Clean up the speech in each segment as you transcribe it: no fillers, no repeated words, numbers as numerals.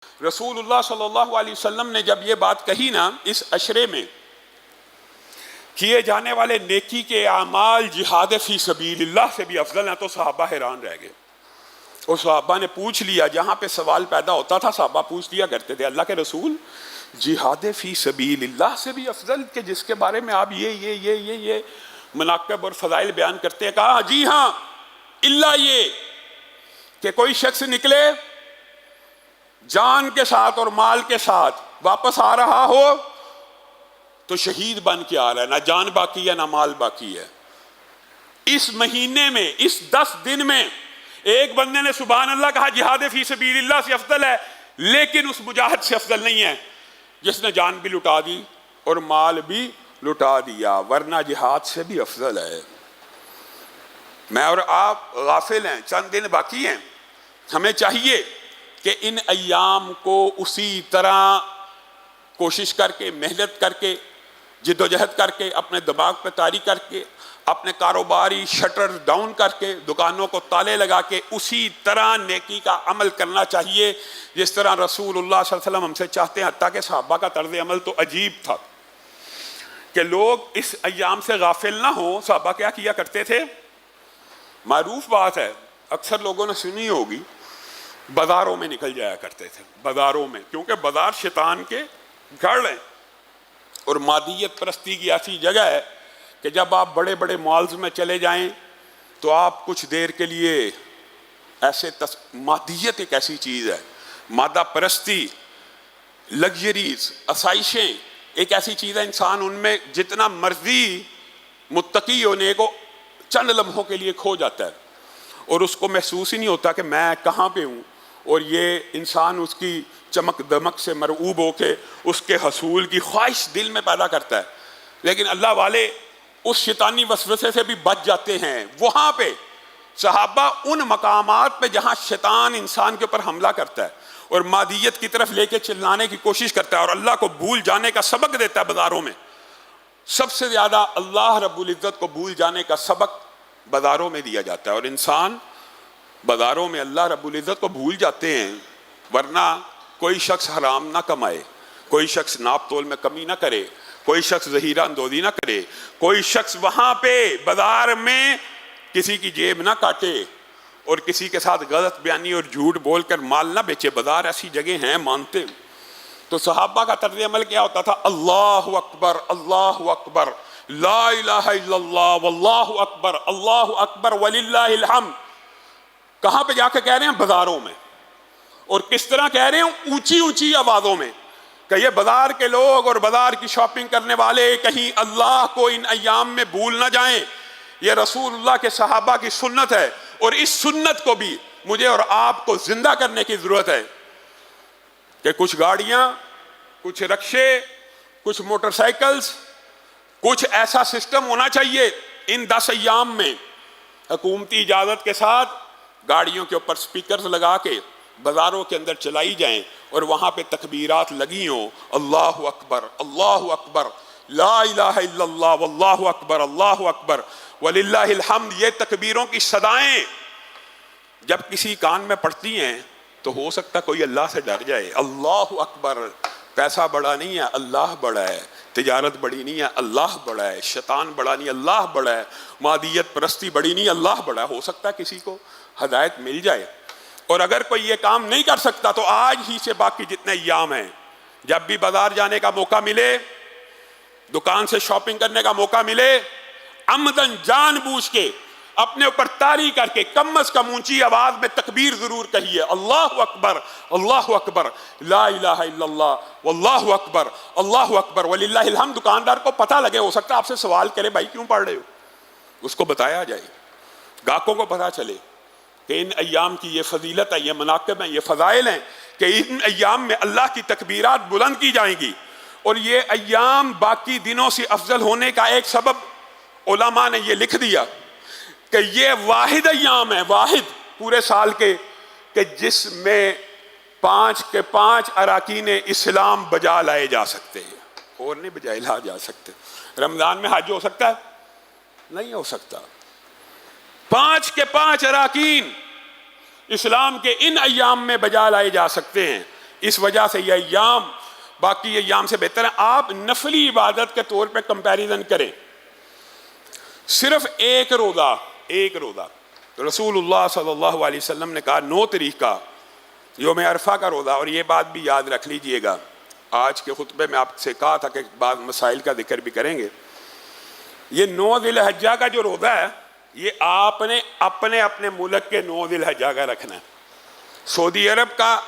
رسول اللہ صلی اللہ علیہ وسلم نے جب یہ بات کہی نا، اس عشرے میں کیے جانے والے نیکی کے اعمال جہاد فی سبیل اللہ سے بھی افضل ہیں، تو صحابہ حیران رہ گئے۔ اور صحابہ نے پوچھ لیا، جہاں پہ سوال پیدا ہوتا تھا صحابہ پوچھ لیا کرتے تھے، اللہ کے رسول جہاد فی سبیل اللہ سے بھی افضل، کہ جس کے بارے میں آپ یہ مناقب اور فضائل بیان کرتے ہیں؟ کہا جی ہاں، اللہ یہ کہ کوئی شخص نکلے جان کے ساتھ اور مال کے ساتھ، واپس آ رہا ہو تو شہید بن کے آ رہا ہے، نہ جان باقی ہے نہ مال باقی ہے۔ اس مہینے میں، اس 10 دن میں ایک بندے نے سبحان اللہ کہا، جہاد فی سبیل اللہ سے افضل ہے، لیکن اس مجاہد سے افضل نہیں ہے جس نے جان بھی لٹا دی اور مال بھی لٹا دیا، ورنہ جہاد سے بھی افضل ہے۔ میں اور آپ غافل ہیں، چند دن باقی ہیں، ہمیں چاہیے کہ ان ایام کو اسی طرح کوشش کر کے، محنت کر کے، جد و جہد کر کے، اپنے دماغ پہ طاری کر کے، اپنے کاروباری شٹر ڈاؤن کر کے، دکانوں کو تالے لگا کے اسی طرح نیکی کا عمل کرنا چاہیے جس طرح رسول اللہ صلی اللہ علیہ وسلم ہم سے چاہتے ہیں۔ حتیٰ کہ صحابہ کا طرز عمل تو عجیب تھا کہ لوگ اس ایام سے غافل نہ ہوں۔ صحابہ کیا کیا کرتے تھے؟ معروف بات ہے، اکثر لوگوں نے سنی ہوگی، بازاروں میں نکل جایا کرتے تھے، بازاروں میں، کیونکہ بازار شیطان کے گھر ہیں اور مادیت پرستی کی ایسی جگہ ہے کہ جب آپ بڑے بڑے مالز میں چلے جائیں تو آپ کچھ دیر کے لیے ایسے مادیت ایک ایسی چیز ہے، مادہ پرستی، لگژریز، آسائشیں ایک ایسی چیز ہے، انسان ان میں جتنا مرضی متقی ہونے کو چند لمحوں کے لیے کھو جاتا ہے اور اس کو محسوس ہی نہیں ہوتا کہ میں کہاں پہ ہوں، اور یہ انسان اس کی چمک دمک سے مرعوب ہو کے اس کے حصول کی خواہش دل میں پیدا کرتا ہے۔ لیکن اللہ والے اس شیطانی وسوسے سے بھی بچ جاتے ہیں۔ وہاں پہ صحابہ ان مقامات پہ جہاں شیطان انسان کے اوپر حملہ کرتا ہے اور مادیت کی طرف لے کے چلانے کی کوشش کرتا ہے اور اللہ کو بھول جانے کا سبق دیتا ہے، بازاروں میں سب سے زیادہ اللہ رب العزت کو بھول جانے کا سبق بازاروں میں دیا جاتا ہے، اور انسان بازاروں میں اللہ رب العزت کو بھول جاتے ہیں۔ ورنہ کوئی شخص حرام نہ کمائے، کوئی شخص ناپ تول میں کمی نہ کرے، کوئی شخص ذخیرہ اندوزی نہ کرے، کوئی شخص وہاں پہ بازار میں کسی کی جیب نہ کاٹے اور کسی کے ساتھ غلط بیانی اور جھوٹ بول کر مال نہ بیچے۔ بازار ایسی جگہ ہیں، مانتے۔ تو صحابہ کا طرز عمل کیا ہوتا تھا؟ اللہ اکبر، اللہ اکبر، لا الہ الا اللہ، واللہ اکبر، اللہ اکبر وللہ الحمد۔ کہاں پہ جا کے کہہ رہے ہیں؟ بازاروں میں۔ اور کس طرح کہہ رہے ہیں؟ اونچی اونچی آوازوں میں، کہ یہ بازار کے لوگ اور بازار کی شاپنگ کرنے والے کہیں اللہ کو ان ایام میں بھول نہ جائیں۔ یہ رسول اللہ کے صحابہ کی سنت ہے، اور اس سنت کو بھی مجھے اور آپ کو زندہ کرنے کی ضرورت ہے کہ کچھ گاڑیاں، کچھ رکشے، کچھ موٹر سائیکلز، کچھ ایسا سسٹم ہونا چاہیے ان 10 ایام میں، حکومتی اجازت کے ساتھ گاڑیوں کے اوپر سپیکرز لگا کے بازاروں کے اندر چلائی جائیں اور وہاں پہ تکبیرات لگی ہوں، اللہ اکبر، اللہ اکبر، لا الہ الا اللہ، واللہ اکبر، اللہ اکبر وللہ الحمد۔ یہ تکبیروں کی صدائیں جب کسی کان میں پڑتی ہیں تو ہو سکتا ہے کوئی اللہ سے ڈر جائے۔ اللہ اکبر، پیسہ بڑا نہیں ہے، اللہ بڑا ہے، تجارت بڑی نہیں ہے، اللہ بڑا ہے، شیطان بڑا نہیں، اللہ بڑا ہے، مادیت پرستی بڑی نہیں، اللہ بڑا ہے۔ ہو سکتا ہے کسی کو ہدایت مل جائے۔ اور اگر کوئی یہ کام نہیں کر سکتا تو آج ہی سے باقی جتنے ایام ہیں، جب بھی بازار جانے کا موقع ملے، دکان سے شاپنگ کرنے کا موقع ملے، عمدن جان بوجھ کے اپنے اوپر طاری کر کے کم از کم اونچی آواز میں تکبیر ضرور کہیے، اللہ اکبر، اللہ اکبر، لا الہ الا اللہ، واللہ اکبر، اللہ اکبر وللہ الحمد۔ دکاندار کو پتہ لگے، ہو سکتا ہے آپ سے سوال کرے، بھائی کیوں پڑھ رہے ہو؟ اس کو بتایا جائے، گاہکوں کو پتہ چلے کہ ان ایام کی یہ فضیلت ہے، یہ مناقب ہیں، یہ فضائل ہیں، کہ ان ایام میں اللہ کی تکبیرات بلند کی جائیں گی۔ اور یہ ایام باقی دنوں سے افضل ہونے کا ایک سبب علماء نے یہ لکھ دیا کہ یہ واحد ایام ہے، واحد پورے سال کے، کہ جس میں 5 کے 5 اراکین اسلام بجا لائے جا سکتے ہیں، اور نہیں بجائے لا جا سکتے۔ رمضان میں حج ہو سکتا ہے؟ نہیں ہو سکتا۔ 5 کے 5 اراکین اسلام کے ان ایام میں بجا لائے جا سکتے ہیں۔ اس وجہ سے یہ ایام باقی ایام سے بہتر ہیں. آپ نفلی عبادت کے طور پہ کمپیریزن کریں. صرف ایک روزہ رسول اللہ صلی اللہ علیہ وسلم نے کہا 9 تاریخ کا یوم عرفہ کا روزہ. اور یہ بات بھی یاد رکھ لیجئے گا, آج کے خطبے میں آپ سے کہا تھا کہ بعض مسائل کا ذکر بھی کریں گے. یہ 9 ذی الحجہ کا جو روزہ ہے یہ آپ نے اپنے ملک کے 9 ذی الحجہ کا رکھنا ہے. سعودی عرب کا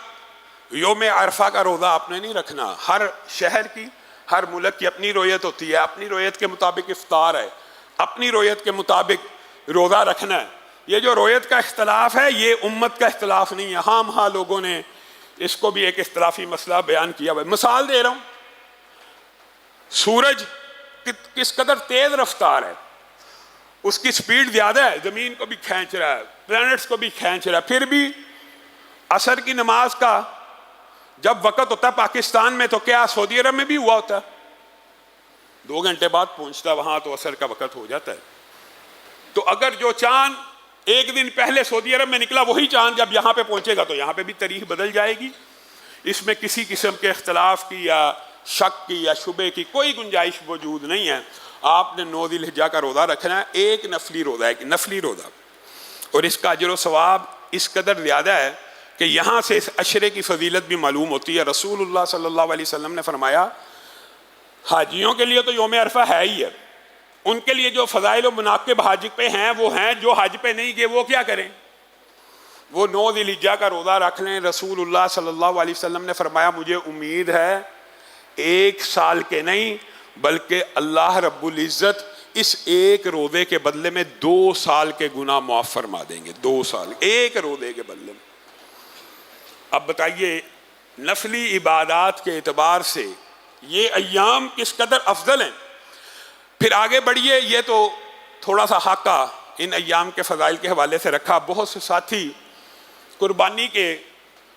یوم عرفہ کا روزہ آپ نے نہیں رکھنا. ہر شہر کی, ہر ملک کی اپنی رویت ہوتی ہے, اپنی رویت کے مطابق افطار ہے, اپنی رویت کے مطابق روزہ رکھنا ہے. یہ جو رویت کا اختلاف ہے یہ امت کا اختلاف نہیں ہے. ہاں لوگوں نے اس کو بھی ایک اختلافی مسئلہ بیان کیا ہوا ہے. مثال دے رہا ہوں, سورج کس قدر تیز رفتار ہے, اس کی سپیڈ زیادہ ہے, زمین کو بھی کھینچ رہا ہے, پلانٹس کو بھی کھینچ رہا ہے. پھر بھی عصر کی نماز کا جب وقت ہوتا ہے پاکستان میں تو کیا سعودی عرب میں بھی ہوا ہوتا ہے؟ 2 گھنٹے بعد پہنچتا ہے وہاں تو عصر کا وقت ہو جاتا ہے. تو اگر جو چاند 1 دن پہلے سعودی عرب میں نکلا وہی چاند جب یہاں پہ پہنچے گا تو یہاں پہ بھی تاریخ بدل جائے گی. اس میں کسی قسم کے اختلاف کی یا شک کی یا شبے کی کوئی گنجائش موجود نہیں ہے. آپ نے 9 ذی الحجہ کا روزہ رکھنا ہے, ایک نفلی روزہ, اور اس کا اجر و ثواب اس قدر زیادہ ہے کہ یہاں سے اس عشرے کی فضیلت بھی معلوم ہوتی ہے. رسول اللہ صلی اللہ علیہ وسلم نے فرمایا حاجیوں کے لیے تو یوم عرفہ ہے ہی ہے, ان کے لیے جو فضائل و مناقب حج پہ ہیں وہ ہیں, جو حج پہ نہیں گئے وہ کیا کریں؟ وہ 9 ذی الحجہ کا روزہ رکھ لیں. رسول اللہ صلی اللہ علیہ وسلم نے فرمایا مجھے امید ہے 1 سال کے نہیں بلکہ اللہ رب العزت اس ایک روزے کے بدلے میں 2 سال کے گناہ معاف فرما دیں گے. 2 سال ایک روزے کے بدلے میں. اب بتائیے نفلی عبادات کے اعتبار سے یہ ایام کس قدر افضل ہیں. پھر آگے بڑھیے, یہ تو تھوڑا سا خاکہ ان ایام کے فضائل کے حوالے سے رکھا. بہت سے ساتھی قربانی کے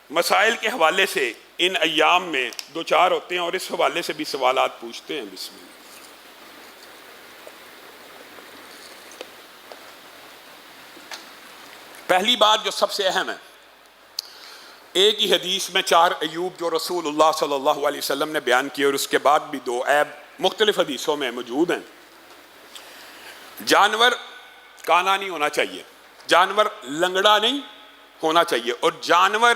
مسائل کے حوالے سے ان ایام میں 2-4 ہوتے ہیں اور اس حوالے سے بھی سوالات پوچھتے ہیں. بسم اللہ. پہلی بات جو سب سے اہم ہے, ایک ہی حدیث میں 4 عیوب جو رسول اللہ صلی اللہ علیہ وسلم نے بیان کیے اور اس کے بعد بھی 2 عیب مختلف حدیثوں میں موجود ہیں. جانور کانا نہیں ہونا چاہیے, جانور لنگڑا نہیں ہونا چاہیے, اور جانور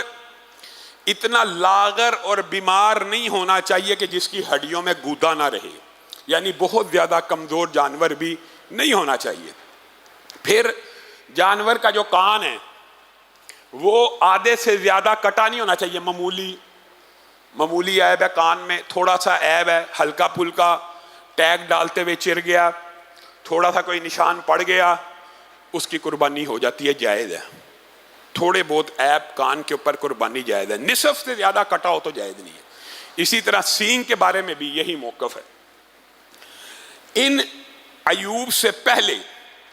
اتنا لاغر اور بیمار نہیں ہونا چاہیے کہ جس کی ہڈیوں میں گودا نہ رہے, یعنی بہت زیادہ کمزور جانور بھی نہیں ہونا چاہیے. پھر جانور کا جو کان ہے وہ آدھے سے زیادہ کٹا نہیں ہونا چاہیے. معمولی عیب ہے کان میں, تھوڑا سا عیب ہے, ہلکا پھلکا ٹیگ ڈالتے ہوئے چر گیا, تھوڑا سا کوئی نشان پڑ گیا, اس کی قربانی ہو جاتی ہے, جائز ہے. تھوڑے بہت عیب کان کے اوپر قربانی جائز ہے, نصف سے زیادہ کٹا ہو تو جائز نہیں ہے. اسی طرح سینگ کے بارے میں بھی یہی موقف ہے. ان عیوب سے پہلے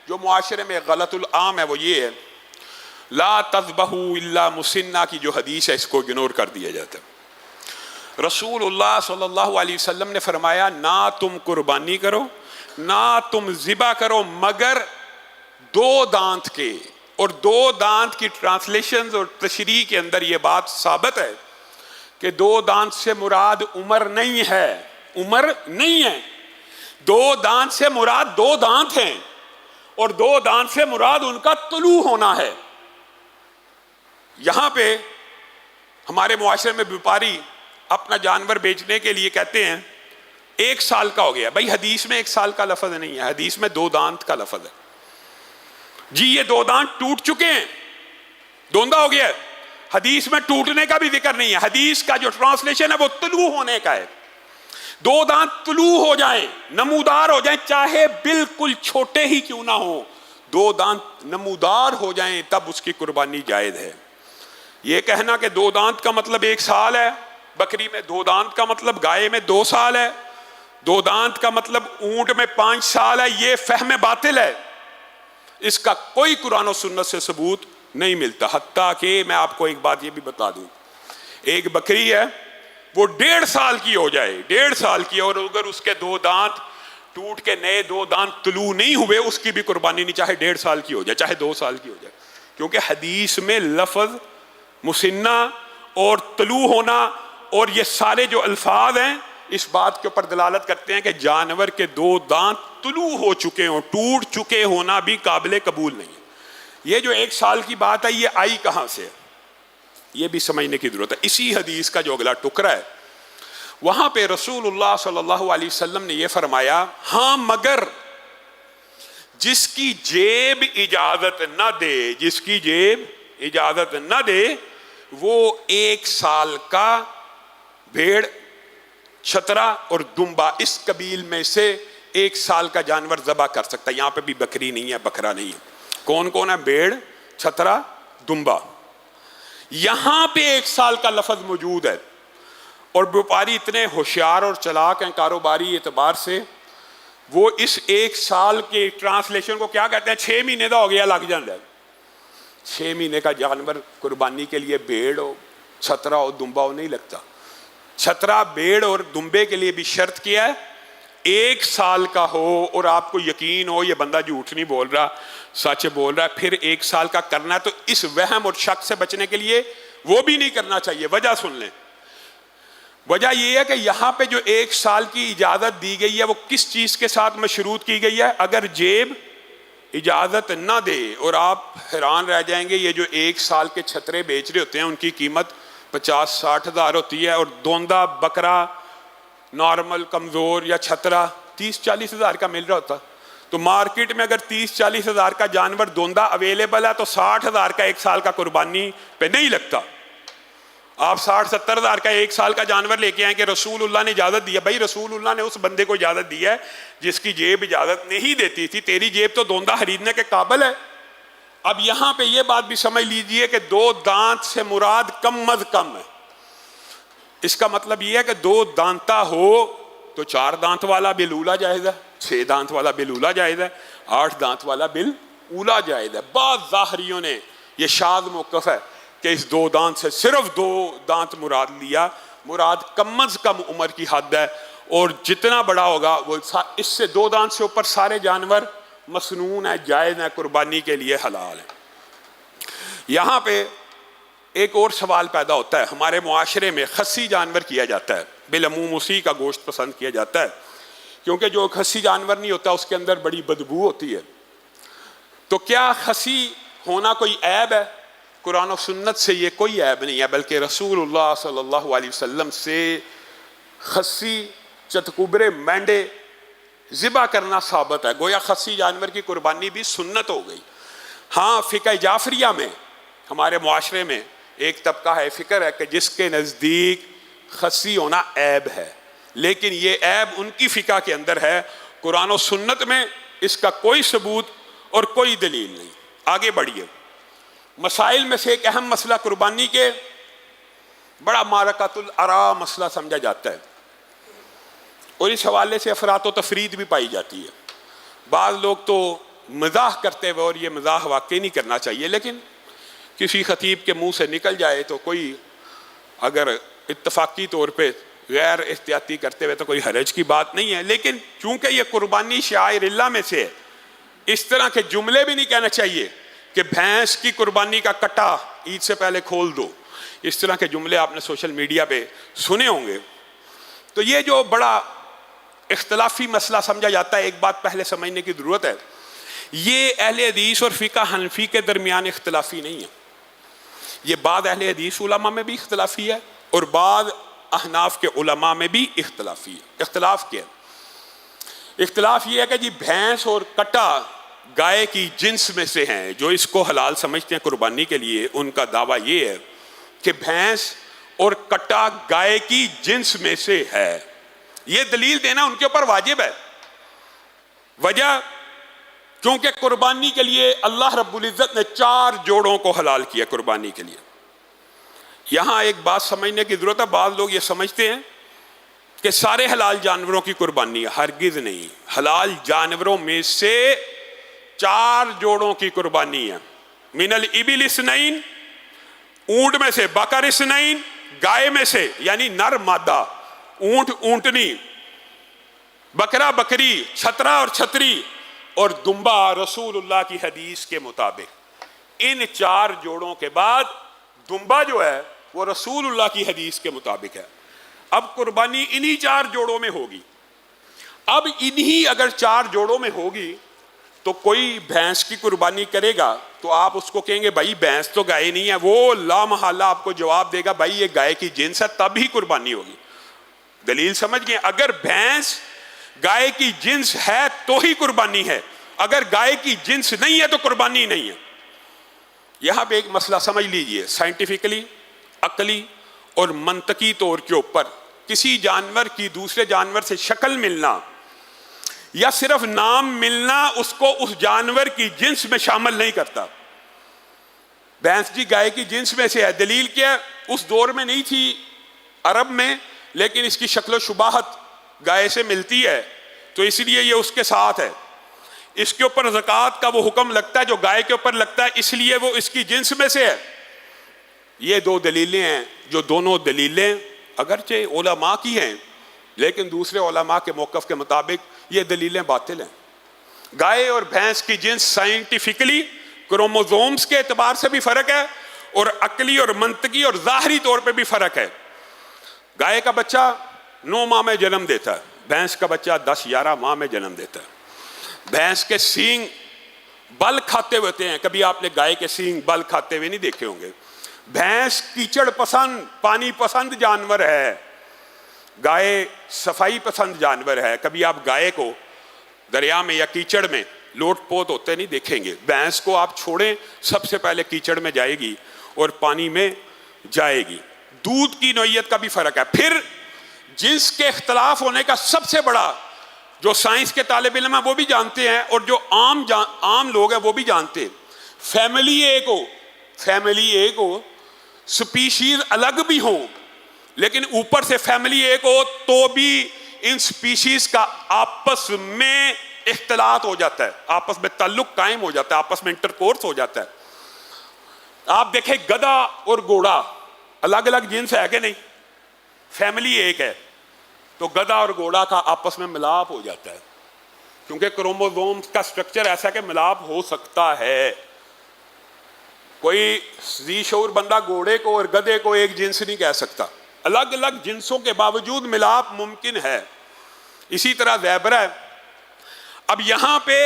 جو معاشرے میں غلط العام ہے وہ یہ ہے, لا تذبحوا الا مسنہ کی جو حدیث ہے اس کو اگنور کر دیا جاتا ہے. رسول اللہ صلی اللہ علیہ وسلم نے فرمایا نہ تم قربانی کرو نہ تم ذبح کرو مگر 2 دانت کے. اور 2 دانت کی ٹرانسلیشنز اور تشریح کے اندر یہ بات ثابت ہے کہ 2 دانت سے مراد عمر نہیں ہے, عمر نہیں ہے. 2 دانت سے مراد 2 دانت ہیں اور 2 دانت سے مراد ان کا طلوع ہونا ہے. یہاں پہ ہمارے معاشرے میں بیپاری اپنا جانور بیچنے کے لیے کہتے ہیں 1 سال کا ہو گیا. بھائی حدیث میں 1 سال کا لفظ نہیں ہے, حدیث میں 2 دانت کا لفظ ہے. جی یہ 2 دانت ٹوٹ چکے ہیں, دوندا ہو گیا. حدیث میں ٹوٹنے کا بھی ذکر نہیں ہے. حدیث کا جو ٹرانسلیشن ہے وہ طلوع ہونے کا ہے. 2 دانت طلوع ہو جائیں, نمودار ہو جائیں, چاہے بالکل چھوٹے ہی کیوں نہ ہو, 2 دانت نمودار ہو جائیں تب اس کی قربانی جائز ہے. یہ کہنا کہ 2 دانت کا مطلب 1 سال ہے, بکری میں 2 دانت کا مطلب گائے میں 2 سال ہے, 2 دانت کا مطلب اونٹ میں 5 سال ہے, یہ فہم باطل ہے. اس کا کوئی قرآن و سنت سے ثبوت نہیں ملتا. حتیٰ کہ میں آپ کو ایک بات یہ بھی بتا دوں, ایک بکری ہے وہ 1.5 سال کی ہو جائے, 1.5 سال کی, اور اگر اس کے 2 دانت ٹوٹ کے نئے 2 دانت طلوع نہیں ہوئے اس کی بھی قربانی نہیں, چاہے 1.5 سال کی ہو جائے چاہے 2 سال کی ہو جائے. کیونکہ حدیث میں لفظ مسنہ اور طلوع ہونا اور یہ سارے جو الفاظ ہیں اس بات کے اوپر دلالت کرتے ہیں کہ جانور کے 2 دانت طلوع ہو چکے ہوں، ٹوٹ چکے ہونا بھی قابل قبول نہیں ہے۔ یہ جو 1 سال کی بات ہے یہ آئی کہاں سے، یہ بھی سمجھنے کی ضرورت ہے۔ اسی حدیث کا جو اگلا ٹکڑا ہے وہاں پہ رسول اللہ صلی اللہ علیہ وسلم نے یہ فرمایا، ہاں مگر جس کی جیب اجازت نہ دے، جس کی جیب اجازت نہ دے وہ 1 سال کا بھیڑ، چھترا اور دمبا اس قبیل میں سے 1 سال کا جانور ذبح کر سکتا ہے۔ یہاں پہ بھی بکری نہیں ہے، بکرا نہیں ہے۔ کون کون ہے؟ بھیڑ، چھترا، دمبا۔ یہاں پہ 1 سال کا لفظ موجود ہے، اور بیوپاری اتنے ہوشیار اور چلاک ہیں کاروباری اعتبار سے، وہ اس 1 سال کے ٹرانسلیشن کو کیا کہتے ہیں؟ 6 مہینے کا ہو گیا لگ جانا ہے۔ 6 مہینے کا جانور قربانی کے لیے بھیڑ ہو، چھترا ہو، دمبا ہو نہیں لگتا۔ چھترا، بھیڑ اور دمبے کے لیے بھی شرط کیا ہے 1 سال کا ہو، اور آپ کو یقین ہو یہ بندہ جھوٹ نہیں بول رہا، سچ بول رہا ہے، پھر 1 سال کا کرنا ہے۔ تو اس وہم اور شک سے بچنے کے لیے وہ بھی نہیں کرنا چاہیے۔ وجہ سن لیں، وجہ یہ ہے کہ یہاں پہ جو 1 سال کی اجازت دی گئی ہے وہ کس چیز کے ساتھ مشروط کی گئی ہے؟ اگر جیب اجازت نہ دے، اور آپ حیران رہ جائیں گے، یہ جو 1 سال کے چھترے بیچ رہے ہوتے ہیں ان کی قیمت 50-60 ہزار ہوتی ہے، اور دوندا بکرا نارمل کمزور یا چھترا 30-40 ہزار کا مل رہا ہوتا۔ تو مارکیٹ میں اگر 30-40 ہزار کا جانور دوندا اویلیبل ہے تو 60 ہزار کا 1 سال کا قربانی پہ نہیں لگتا۔ آپ 60-70 ہزار کا 1 سال کا جانور لے کے آئیں کہ رسول اللہ نے اجازت دی ہے۔ بھائی رسول اللہ نے اس بندے کو اجازت دی ہے جس کی جیب اجازت نہیں دیتی تھی، تیری جیب تو دوندا خریدنے کے قابل ہے۔ اب یہاں پہ یہ بات بھی سمجھ لیجئے کہ 2 دانت سے مراد کم از کم ہے۔ اس کا مطلب یہ ہے کہ 2 دانتا ہو تو 4 دانت والا بالأولیٰ جائز ہے، 6 دانت والا بالأولیٰ جائز ہے، 8 دانت والا بالأولیٰ جائز ہے۔ بعض ظاہریوں نے یہ شاذ موقف ہے کہ اس 2 دانت سے صرف 2 دانت مراد لیا، مراد کم از کم عمر کی حد ہے، اور جتنا بڑا ہوگا وہ اس سے 2 دانت سے اوپر سارے جانور مسنون ہے، جائز ہے، قربانی کے لیے حلال ہے۔ یہاں پہ ایک اور سوال پیدا ہوتا ہے، ہمارے معاشرے میں خصی جانور کیا جاتا ہے، بالعموم اسی کا گوشت پسند کیا جاتا ہے، کیونکہ جو خصی جانور نہیں ہوتا اس کے اندر بڑی بدبو ہوتی ہے۔ تو کیا خصی ہونا کوئی عیب ہے؟ قرآن و سنت سے یہ کوئی عیب نہیں ہے، بلکہ رسول اللہ صلی اللہ علیہ وسلم سے خصی، چتکبرے، مینڈے ذبح کرنا ثابت ہے۔ گویا خصی جانور کی قربانی بھی سنت ہو گئی۔ ہاں فقہ جعفریہ میں ہمارے معاشرے میں ایک طبقہ ہے، فکر ہے کہ جس کے نزدیک خصی ہونا عیب ہے، لیکن یہ عیب ان کی فقہ کے اندر ہے، قرآن و سنت میں اس کا کوئی ثبوت اور کوئی دلیل نہیں۔ آگے بڑھیے، مسائل میں سے ایک اہم مسئلہ قربانی کے بڑا معرکۃ الآراء مسئلہ سمجھا جاتا ہے، اور اس حوالے سے افراط و تفرید بھی پائی جاتی ہے۔ بعض لوگ تو مزاح کرتے ہوئے، اور یہ مزاح واقعی نہیں کرنا چاہیے، لیکن کسی خطیب کے منہ سے نکل جائے تو کوئی اگر اتفاقی طور پہ غیر احتیاطی کرتے ہوئے تو کوئی حرج کی بات نہیں ہے، لیکن چونکہ یہ قربانی شعائر اللہ میں سے ہے، اس طرح کے جملے بھی نہیں کہنا چاہیے کہ بھینس کی قربانی کا کٹا عید سے پہلے کھول دو۔ اس طرح کے جملے آپ نے سوشل میڈیا پہ سنے ہوں گے۔ تو یہ جو بڑا اختلافی مسئلہ سمجھا جاتا ہے، ایک بات پہلے سمجھنے کی ضرورت ہے، یہ اہل حدیث اور فقہ حنفی کے درمیان اختلافی نہیں ہے، یہ بعض اہل حدیث علماء میں بھی اختلافی ہے اور بعض احناف کے علماء میں بھی اختلافی ہے۔ اختلاف کیا ہے؟ اختلاف یہ ہے کہ جی بھینس اور کٹا گائے کی جنس میں سے ہیں، جو اس کو حلال سمجھتے ہیں قربانی کے لیے، ان کا دعویٰ یہ ہے کہ بھینس اور کٹا گائے کی جنس میں سے ہے۔ یہ دلیل دینا ان کے اوپر واجب ہے۔ وجہ کیونکہ قربانی کے لیے اللہ رب العزت نے 4 جوڑوں کو حلال کیا قربانی کے لیے۔ یہاں ایک بات سمجھنے کی ضرورت ہے، بعض لوگ یہ سمجھتے ہیں کہ سارے حلال جانوروں کی قربانی ہے، ہرگز نہیں۔ حلال جانوروں میں سے 4 جوڑوں کی قربانی ہے۔ من الابل اثنین، اونٹ میں سے، بکر اثنین، گائے میں سے یعنی نر مادہ، اونٹ اونٹنی، بکرا بکری، چھترا اور چھتری، اور دمبا رسول اللہ کی حدیث کے مطابق۔ ان 4 جوڑوں کے بعد دمبا جو ہے وہ رسول اللہ کی حدیث کے مطابق ہے۔ اب قربانی انہی 4 جوڑوں میں ہوگی. اب انہی اگر 4 جوڑوں میں ہوگی تو کوئی بھینس کی قربانی کرے گا تو آپ اس کو کہیں گے بھائی بھینس تو گائے نہیں ہے, وہ لا محالہ آپ کو جواب دے گا بھائی یہ گائے کی جنس ہے, تب ہی قربانی ہوگی. دلیل سمجھ گئے؟ اگر بھینس گائے کی جنس ہے تو ہی قربانی ہے, اگر گائے کی جنس نہیں ہے تو قربانی نہیں ہے. یہاں پہ ایک مسئلہ سمجھ لیجئے, سائنٹیفکلی, عقلی اور منطقی طور کے اوپر کسی جانور کی دوسرے جانور سے شکل ملنا یا صرف نام ملنا اس کو اس جانور کی جنس میں شامل نہیں کرتا. بھینس جی گائے کی جنس میں سے ہے. دلیل کیا؟ اس دور میں نہیں تھی عرب میں, لیکن اس کی شکل و شباہت گائے سے ملتی ہے تو اس لیے یہ اس کے ساتھ ہے. اس کے اوپر زکوٰۃ کا وہ حکم لگتا ہے جو گائے کے اوپر لگتا ہے, اس لیے وہ اس کی جنس میں سے ہے. یہ 2 دلیلیں ہیں جو دونوں دلیلیں اگرچہ علماء کی ہیں لیکن دوسرے علماء کے موقف کے مطابق یہ دلیلیں باطل ہیں. گائے اور بھینس کی جنس سائنٹیفکلی کروموزومز کے اعتبار سے بھی فرق ہے اور عقلی اور منطقی اور ظاہری طور پہ بھی فرق ہے. گائے کا بچہ 9 ماہ میں جنم دیتا ہے, بھینس کا بچہ 10-11 ماہ میں جنم دیتا ہے. بھینس کے سینگ بل کھاتے ہوتے ہیں, کبھی آپ نے گائے کے سینگ بل کھاتے ہوئے نہیں دیکھے ہوں گے. بھینس کیچڑ پسند, پانی پسند جانور ہے, گائے صفائی پسند جانور ہے. کبھی آپ گائے کو دریا میں یا کیچڑ میں لوٹ پوت ہوتے نہیں دیکھیں گے. بھینس کو آپ چھوڑیں سب سے پہلے کیچڑ میں جائے گی اور پانی میں جائے گی. دودھ کی نوعیت کا بھی فرق ہے. پھر جنس کے اختلاف ہونے کا سب سے بڑا جو سائنس کے طالب علم ہیں وہ بھی جانتے ہیں اور جو عام لوگ ہیں وہ بھی جانتے ہیں, فیملی ایک ہو, سپیشیز الگ بھی ہوں لیکن اوپر سے فیملی ایک ہو تو بھی ان سپیشیز کا آپس میں اختلاط ہو جاتا ہے, آپس میں تعلق قائم ہو جاتا ہے, آپس میں انٹرکورس ہو جاتا ہے. آپ دیکھیں گدھا اور گھوڑا الگ الگ جنس ہے کہ نہیں؟ فیملی ایک ہے تو گدھا اور گھوڑا کا آپس میں ملاپ ہو جاتا ہے کیونکہ کروموزوم کا سٹرکچر ایسا کہ ملاپ ہو سکتا ہے. کوئی ذی شعور بندہ گھوڑے کو اور گدھے کو ایک جنس نہیں کہہ سکتا, الگ الگ جنسوں کے باوجود ملاپ ممکن ہے. اسی طرح زیبرا ہے. اب یہاں پہ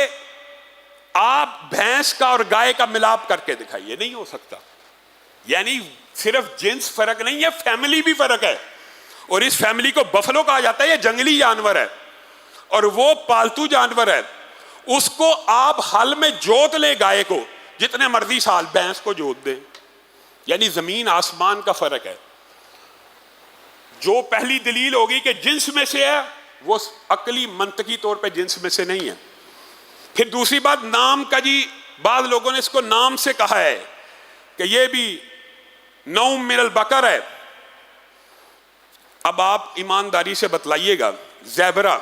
آپ بھینس کا اور گائے کا ملاپ کر کے دکھائیے, نہیں ہو سکتا. یعنی صرف جنس فرق نہیں ہے, فیملی بھی فرق ہے. اور اس فیملی کو بفلو کہا جاتا ہے, یہ جنگلی جانور ہے اور وہ پالتو جانور ہے. اس کو آپ ہل میں جوت لیں گائے کو جتنے مرضی سال, بھینس کو جوت دیں. یعنی زمین آسمان کا فرق ہے. جو پہلی دلیل ہوگی کہ جنس میں سے ہے وہ عقلی منطقی طور پہ جنس میں سے نہیں ہے. پھر دوسری بات نام کا, جی بعض لوگوں نے اس کو نام سے کہا ہے کہ یہ بھی نوم من البقر ہے. اب آپ ایمانداری سے بتلائیے گا, زیبرا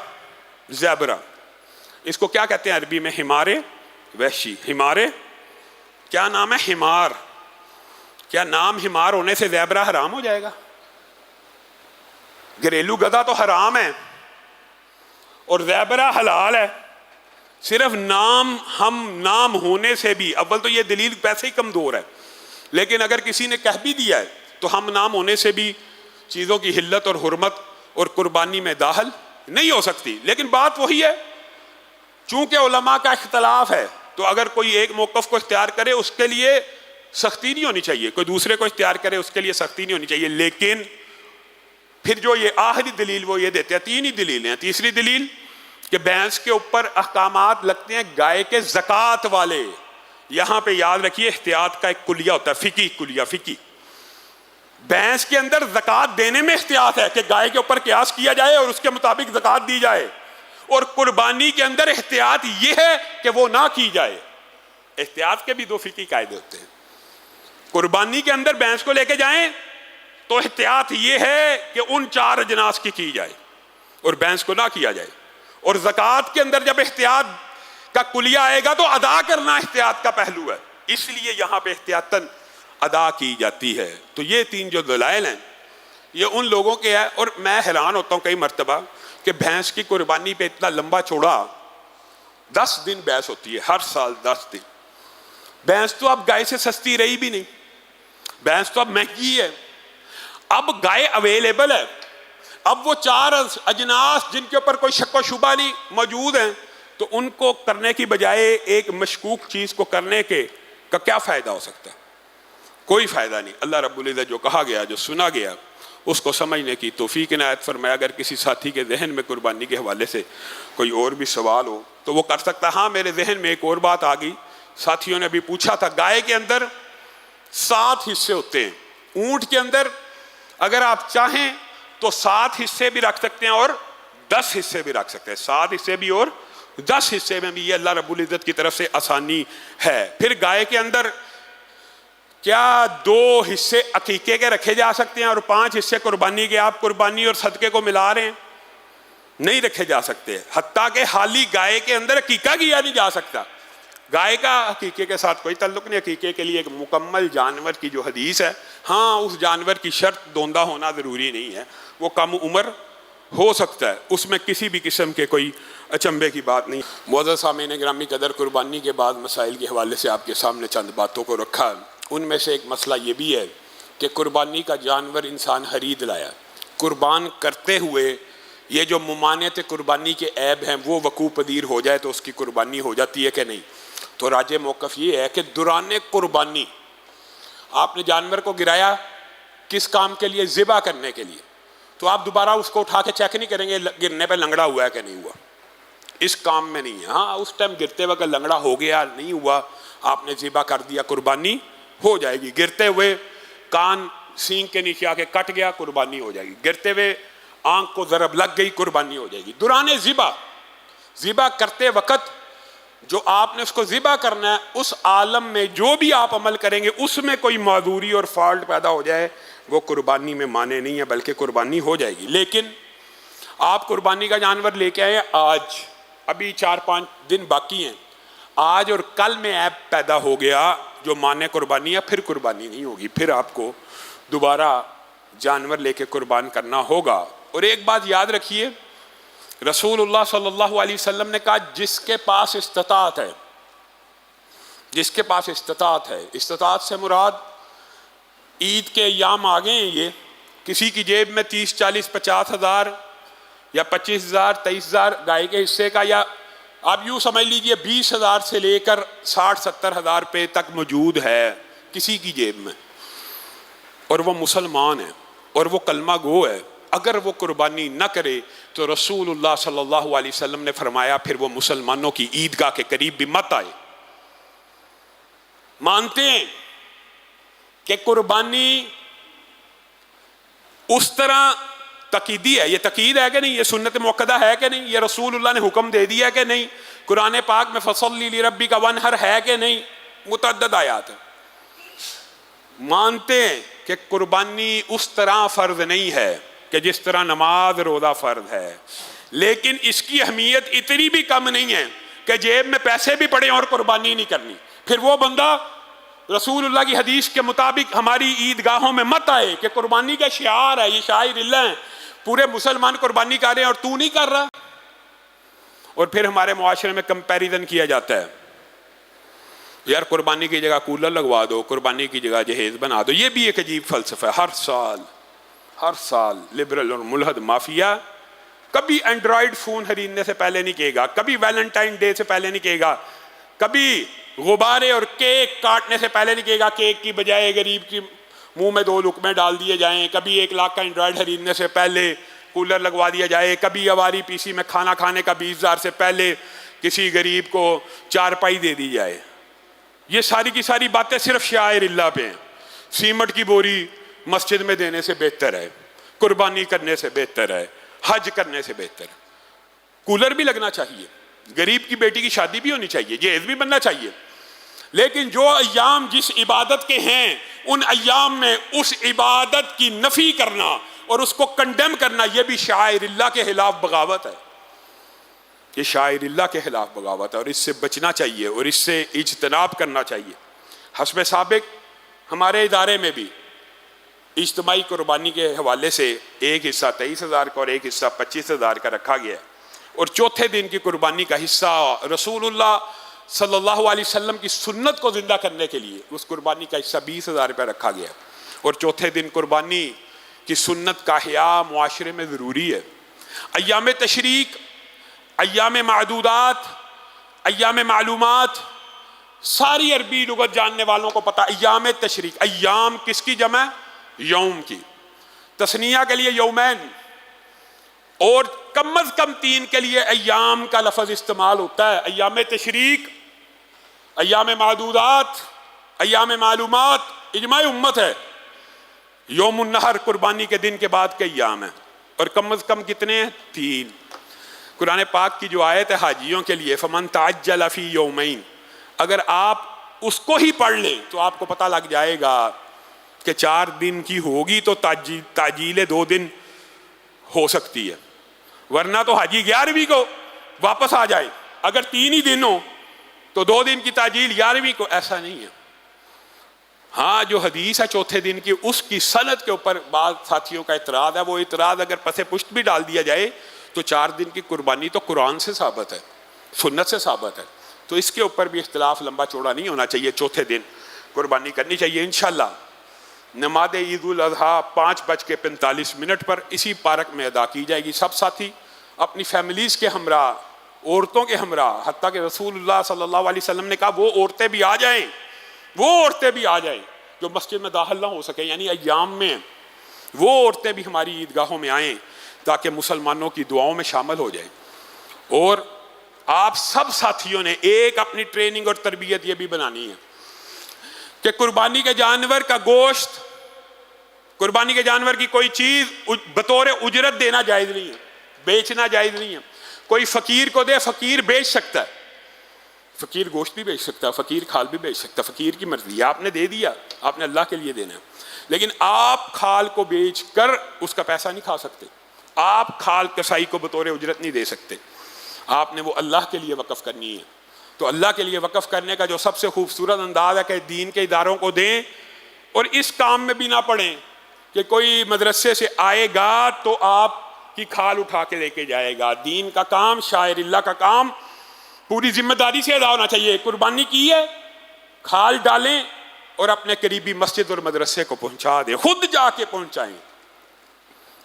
اس کو کیا کہتے ہیں عربی میں؟ حمارے وحشی. حمارے کیا نام ہے؟ حمار. کیا نام حمار ہونے سے زیبرا حرام ہو جائے گا؟ گھریلو گدھا تو حرام ہے اور زیبرا حلال ہے. صرف نام ہونے سے بھی, اول تو یہ دلیل ویسے ہی کمزور ہے, لیکن اگر کسی نے کہہ بھی دیا ہے تو ہم نام ہونے سے بھی چیزوں کی حلت اور حرمت اور قربانی میں داخل نہیں ہو سکتی. لیکن بات وہی ہے, چونکہ علماء کا اختلاف ہے تو اگر کوئی ایک موقف کو اختیار کرے اس کے لیے سختی نہیں ہونی چاہیے, کوئی دوسرے کو اختیار کرے اس کے لیے سختی نہیں ہونی چاہیے. لیکن پھر جو یہ آخری دلیل وہ یہ دیتے ہیں, 3 ہی دلیلیں ہیں. تیسری دلیل کہ بھینس کے اوپر احکامات لگتے ہیں گائے کے زکوٰۃ والے. یہاں پہ یاد رکھیے احتیاط کا ایک کلیہ ہوتا ہے, فقی. بھینس کے اندر زکوٰۃ دینے میں احتیاط ہے کہ گائے کے اوپر قیاس کیا جائے اور اس کے مطابق زکوٰۃ دی جائے, اور قربانی کے اندر احتیاط یہ ہے کہ وہ نہ کی جائے. احتیاط کے بھی 2 فقہی قاعدے ہوتے ہیں. قربانی کے اندر بھینس کو لے کے جائیں تو احتیاط یہ ہے کہ ان 4 اجناس کی جائے اور بھینس کو نہ کیا جائے. اور زکوٰۃ کے اندر جب احتیاط کا کلیہ آئے گا تو ادا کرنا احتیاط کا پہلو ہے, اس لیے یہاں پہ احتیاطاً ادا کی جاتی ہے. تو یہ 3 جو دلائل ہیں یہ ان لوگوں کے ہیں. اور میں حیران ہوتا ہوں کئی مرتبہ کہ بھینس کی قربانی پہ اتنا لمبا چوڑا 10 دن بحث ہوتی ہے, ہر سال 10 دن. بھینس تو اب گائے سے سستی رہی بھی نہیں, بھینس تو اب مہنگی ہے. اب گائے اویلیبل ہے, اب وہ 4 اجناس جن کے اوپر کوئی شک و شبہ نہیں موجود ہیں، تو ان کو کرنے کی بجائے ایک مشکوک چیز کو کرنے کا کیا فائدہ ہو سکتا ہے؟ کوئی فائدہ نہیں۔ اللہ رب العزت جو کہا گیا، جو سنا گیا، اس کو سمجھنے کی توفیق عنایت فرمائے۔ اگر کسی ساتھی کے ذہن میں قربانی کے حوالے سے کوئی اور بھی سوال ہو تو وہ کر سکتا ہے۔ ہاں، میرے ذہن میں ایک اور بات آ گئی، ساتھیوں نے بھی پوچھا تھا، گائے کے اندر 7 حصے ہوتے ہیں، اونٹ کے اندر اگر آپ چاہیں تو 7 حصے بھی رکھ سکتے ہیں اور 10 حصے بھی رکھ سکتے ہیں، 7 حصے بھی اور 10 حصے میں بھی، یہ اللہ رب العزت کی طرف سے آسانی ہے۔ پھر گائے کے اندر کیا 2 حصے عقیقے کے رکھے جا سکتے ہیں اور 5 حصے قربانی کے؟ آپ قربانی اور صدقے کو ملا رہے ہیں، نہیں رکھے جا سکتے۔ حتیٰ کہ حالی گائے کے اندر عقیقہ کیا نہیں جا سکتا، گائے کا عقیقے کے ساتھ کوئی تعلق نہیں۔ عقیقے کے لیے ایک مکمل جانور کی جو حدیث ہے، ہاں اس جانور کی شرط دوندہ ہونا ضروری نہیں ہے، وہ کم عمر ہو سکتا ہے، اس میں کسی بھی قسم کے کوئی اچنبے کی بات نہیں۔ معزز سامعین گرامی قدر، قربانی کے بعد مسائل کے حوالے سے آپ کے سامنے چند باتوں کو رکھا۔ ان میں سے ایک مسئلہ یہ بھی ہے کہ قربانی کا جانور انسان خرید لایا، قربان کرتے ہوئے یہ جو ممانعت قربانی کے عیب ہیں وہ وقوع پذیر ہو جائے تو اس کی قربانی ہو جاتی ہے کہ نہیں؟ تو راجح موقف یہ ہے کہ دوران قربانی آپ نے جانور کو گرایا کس کام کے لیے؟ ذبح کرنے کے لیے، تو آپ دوبارہ اس کو اٹھا کے چیک نہیں کریں گے گرنے پہ لنگڑا ہوا ہے کہ نہیں ہوا، اس کام میں نہیں ہے۔ ہاں، اس ٹائم گرتے وقت لنگڑا ہو گیا، نہیں ہوا، آپ نے ذبح کر دیا، قربانی ہو جائے گی۔ گرتے ہوئے کان سینگ کے نیچے آ کے کٹ گیا، قربانی ہو جائے گی۔ گرتے ہوئے آنکھ کو ضرب لگ گئی، قربانی ہو جائے گی۔ دوران ذبح کرتے وقت جو آپ نے اس کو ذبح کرنا ہے، اس عالم میں جو بھی آپ عمل کریں گے اس میں کوئی معذوری اور فالٹ پیدا ہو جائے، وہ قربانی میں مانے نہیں ہے، بلکہ قربانی ہو جائے گی۔ لیکن آپ قربانی کا جانور لے کے آئے آج، ابھی 4-5 دن باقی ہیں، آج اور کل میں عیب پیدا ہو گیا جو مانے قربانی ہے، پھر قربانی نہیں ہوگی، پھر آپ کو دوبارہ جانور لے کے قربان کرنا ہوگا۔ اور ایک بات یاد رکھیے، رسول اللہ صلی اللہ علیہ وسلم نے کہا جس کے پاس استطاعت ہے، جس کے پاس استطاعت ہے، استطاعت سے مراد عید کے ایام آگے ہیں، یہ کسی کی جیب میں 30, 40, 50 ہزار یا 25,000, 23,000 گائے کے حصے کا، یا آپ یوں سمجھ لیجئے 20,000 سے لے کر 60-70 ہزار روپے تک موجود ہے کسی کی جیب میں، اور وہ مسلمان ہے اور وہ کلمہ گو ہے، اگر وہ قربانی نہ کرے تو رسول اللہ صلی اللہ علیہ وسلم نے فرمایا پھر وہ مسلمانوں کی عیدگاہ کے قریب بھی مت آئے۔ مانتے ہیں کہ قربانی اس طرح تقیدی ہے، یہ تقید ہے کہ نہیں، یہ سنت موقدہ ہے کہ نہیں، یہ رسول اللہ نے حکم دے دیا کہ نہیں، قرآن پاک میں فصلی لربک وانحر ہے کہ نہیں، متعدد آیات ہیں۔ مانتے ہیں کہ قربانی اس طرح فرض نہیں ہے کہ جس طرح نماز روزہ فرض ہے، لیکن اس کی اہمیت اتنی بھی کم نہیں ہے کہ جیب میں پیسے بھی پڑے اور قربانی نہیں کرنی۔ پھر وہ بندہ رسول اللہ کی حدیث کے مطابق ہماری عیدگاہوں میں مت آئے کہ قربانی کا شعار ہے، یہ شاعر اللہ ہیں، پورے مسلمان قربانی کر رہے ہیں اور تو نہیں کر رہا۔ اور پھر ہمارے معاشرے میں کمپیریزن کیا جاتا ہے، یار قربانی کی جگہ کولر لگوا دو، قربانی کی جگہ جہیز بنا دو۔ یہ بھی ایک عجیب فلسفہ ہے۔ ہر سال لبرل اور ملحد مافیا کبھی اینڈرائیڈ فون خریدنے سے پہلے نہیں کہے گا، کبھی ویلنٹائن ڈے سے پہلے نہیں کہے گا، کبھی غبارے اور کیک کاٹنے سے پہلے نہیں کہے گا کیک کی بجائے غریب کی منہ میں 2 لقمے ڈال دیے جائیں، کبھی 1 لاکھ کا اینڈرائیڈ خریدنے سے پہلے کولر لگوا دیا جائے، کبھی اواری پی سی میں کھانا کھانے کا 20,000 سے پہلے کسی غریب کو 4 پائی دے دی جائے۔ یہ ساری کی ساری باتیں صرف شعائر اللہ پہ ہیں۔ سیمٹ کی بوری مسجد میں دینے سے بہتر ہے، قربانی کرنے سے بہتر ہے، حج کرنے سے بہتر ہے۔ کولر بھی لگنا چاہیے، غریب کی بیٹی کی شادی بھی ہونی چاہیے، جہیز بھی بننا چاہیے، لیکن جو ایام جس عبادت کے ہیں ان ایام میں اس عبادت کی نفی کرنا اور اس کو کنڈیم کرنا، یہ بھی شاعر اللہ کے خلاف بغاوت ہے۔ یہ شاعر اللہ کے خلاف بغاوت ہے اور اس سے بچنا چاہیے اور اس سے اجتناب کرنا چاہیے۔ حسب سابق ہمارے ادارے میں بھی اجتماعی قربانی کے حوالے سے ایک حصہ 23,000 کا اور ایک حصہ 25,000 کا رکھا گیا ہے، اور چوتھے دن کی قربانی کا حصہ رسول اللہ صلی اللہ علیہ وسلم کی سنت کو زندہ کرنے کے لیے اس قربانی کا حصہ 20,000 روپے رکھا گیا، اور چوتھے دن قربانی کہ سنت کا حیاء معاشرے میں ضروری ہے۔ ایام تشریق، ایام معدودات، ایام معلومات، ساری عربی لغت جاننے والوں کو پتا ایام تشریق، ایام کس کی جمع؟ یوم کی، تثنیہ کے لیے یومین، اور کم از کم 3 کے لیے ایام کا لفظ استعمال ہوتا ہے۔ ایام تشریق، ایام معدودات، ایام معلومات، اجماع امت ہے۔ یوم النحر قربانی کے دن کے بعد کے ایام ہیں، اور کم از کم کتنے ہیں؟ 3۔ قرآن پاک کی جو آیت ہے حاجیوں کے لیے، فمن تعجل فی یومین، اگر آپ اس کو ہی پڑھ لیں تو آپ کو پتہ لگ جائے گا کہ 4 دن کی ہوگی تو تعجیل 2 دن ہو سکتی ہے، ورنہ تو حاجی 11ویں کو واپس آ جائے۔ اگر 3 ہی دن ہو تو 2 دن کی تعجیل 11ویں کو، ایسا نہیں ہے۔ ہاں جو حدیث ہے چوتھے دن کی، اس کی سند کے اوپر بعض ساتھیوں کا اعتراض ہے، وہ اعتراض اگر پس پشت بھی ڈال دیا جائے تو 4 دن کی قربانی تو قرآن سے ثابت ہے، سنت سے ثابت ہے، تو اس کے اوپر بھی اختلاف لمبا چوڑا نہیں ہونا چاہیے۔ چوتھے دن قربانی کرنی چاہیے انشاءاللہ۔ نماز عید الاضحیٰ 5:45 پر اسی پارک میں ادا کی جائے گی۔ سب ساتھی اپنی فیملیز کے ہمراہ، عورتوں کے ہمراہ، حتیٰ کہ رسول اللہ صلی اللہ علیہ وسلم نے کہا وہ عورتیں بھی آ جائیں، وہ عورتیں بھی آ جائیں جو مسجد میں داخل نہ ہو سکیں، یعنی ایام میں وہ عورتیں بھی ہماری عیدگاہوں میں آئیں تاکہ مسلمانوں کی دعاؤں میں شامل ہو جائیں۔ اور آپ سب ساتھیوں نے ایک اپنی ٹریننگ اور تربیت یہ بھی بنانی ہے کہ قربانی کے جانور کا گوشت، قربانی کے جانور کی کوئی چیز بطور اجرت دینا جائز نہیں ہے، بیچنا جائز نہیں ہے۔ کوئی فقیر کو دے، فقیر بیچ سکتا ہے، فقیر گوشت بھی بیچ سکتا ہے، فقیر کھال بھی بیچ سکتا ہے، فقیر کی مرضی ہے، آپ نے دے دیا، آپ نے اللہ کے لیے دینا ہے۔ لیکن آپ کھال کو بیچ کر اس کا پیسہ نہیں کھا سکتے، آپ کھال کسائی کو بطور اجرت نہیں دے سکتے، آپ نے وہ اللہ کے لیے وقف کرنی ہے۔ تو اللہ کے لیے وقف کرنے کا جو سب سے خوبصورت انداز ہے کہ دین کے اداروں کو دیں، اور اس کام میں بھی نہ پڑیں کہ کوئی مدرسے سے آئے گا تو آپ کی کھال اٹھا کے لے کے جائے گا۔ دین کا کام، شاعر اللہ کا کام پوری ذمہ داری سے ادا ہونا چاہیے۔ قربانی کی ہے، کھال ڈالیں اور اپنے قریبی مسجد اور مدرسے کو پہنچا دیں، خود جا کے پہنچائیں،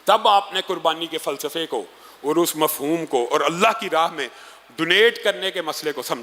تب آپ نے قربانی کے فلسفے کو اور اس مفہوم کو اور اللہ کی راہ میں ڈونیٹ کرنے کے مسئلے کو سمجھا۔